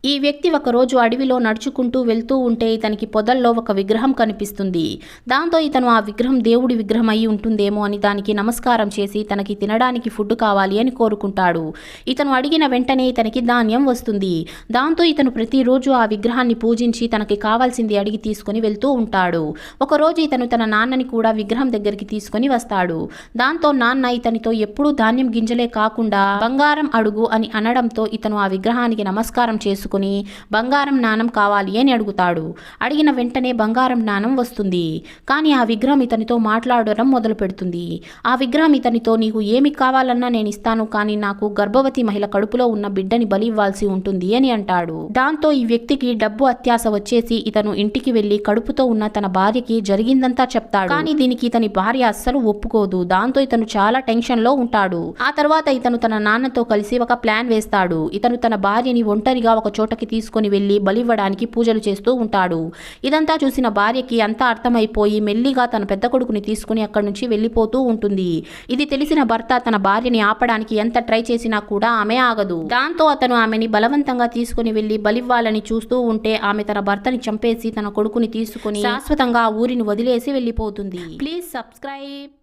ఈ వ్యక్తి ఒకరోజు అడవిలో నడుచుకుంటూ వెళ్తూ ఉంటే ఇతనికి పొదల్లో ఒక విగ్రహం కనిపిస్తుంది. దాంతో ఇతను ఆ విగ్రహం దేవుడి విగ్రహం అయి ఉంటుందేమో అని దానికి నమస్కారం చేసి తనకి తినడానికి ఫుడ్ కావాలి అని కోరుకుంటాడు. ఇతను అడిగిన వెంటనే ఇతనికి ధాన్యం వస్తుంది. దాంతో ఇతను ప్రతిరోజు ఆ విగ్రహాన్ని పూజించి తనకి కావాల్సింది అడిగి తీసుకుని వెళ్తూ ఉంటాడు. ఒకరోజు ఇతను తన నాన్నని కూడా విగ్రహం దగ్గరికి తీసుకుని వస్తాడు. దాంతో నాన్న ఇతనితో ఎప్పుడూ ధాన్యం గింజలే కాకుండా బంగారం అడుగు అని అనడంతో ఇతను ఆ విగ్రహానికి నమస్కారం చేసుకుని బంగారం నాణం కావాలి అని అడుగుతాడు. అడిగిన వెంటనే బంగారం నాణం వస్తుంది. కానీ ఆ విగ్రహం ఇతనితో మాట్లాడడం మొదలు పెడుతుంది. ఆ విగ్రహం ఇతనితో నీకు ఏమి కావాలన్నా నేను ఇస్తాను, కానీ నాకు గర్భవతి మహిళ కడుపులో ఉన్న బిడ్డని బలి ఇవ్వాల్సి ఉంటుంది అని అంటాడు. దాంతో ఈ వ్యక్తికి డబ్బు అత్యాస వచ్చేసి ఇతను ఇంటికి వెళ్లి కడుపుతో ఉన్న తన భార్యకి జరిగిందంతా చెప్తాడు. కానీ దీనికి ఇతని భార్య అస్సలు ఒప్పుకోదు. దాంతో ఇతను చాలా టెన్షన్ లో ఉంటాడు. ఆ తర్వాత ఇతను తన నాన్నతో కలిసి ఒక ప్లాన్ వేస్తాడు. ఇతను తన భార్యని ఒంటరిగా ఒక చోటకి తీసుకొని వెళ్లి బలివ్వడానికి పూజలు చేస్తూ ఉంటాడు. ఇదంతా చూసిన భార్యకి అంతా అర్థమైపోయి మెల్లిగా తన పెద్ద కొడుకుని తీసుకుని అక్కడి నుంచి వెళ్లిపోతూ ఉంటుంది. ఇది తెలిసిన భర్త తన భార్యని ఆపడానికి ఎంత ట్రై చేసినా కూడా ఆమె ఆగదు. దాంతో అతను ఆమెని బలవంతంగా తీసుకుని వెళ్లి బలివ్వాలని చూస్తూ ఉంటే ఆమె తన భర్తని చంపేసి తన కొడుకుని తీసుకుని శాశ్వతంగా ఆ ఊరిని వదిలేసి వెళ్లిపోతుంది. Please subscribe.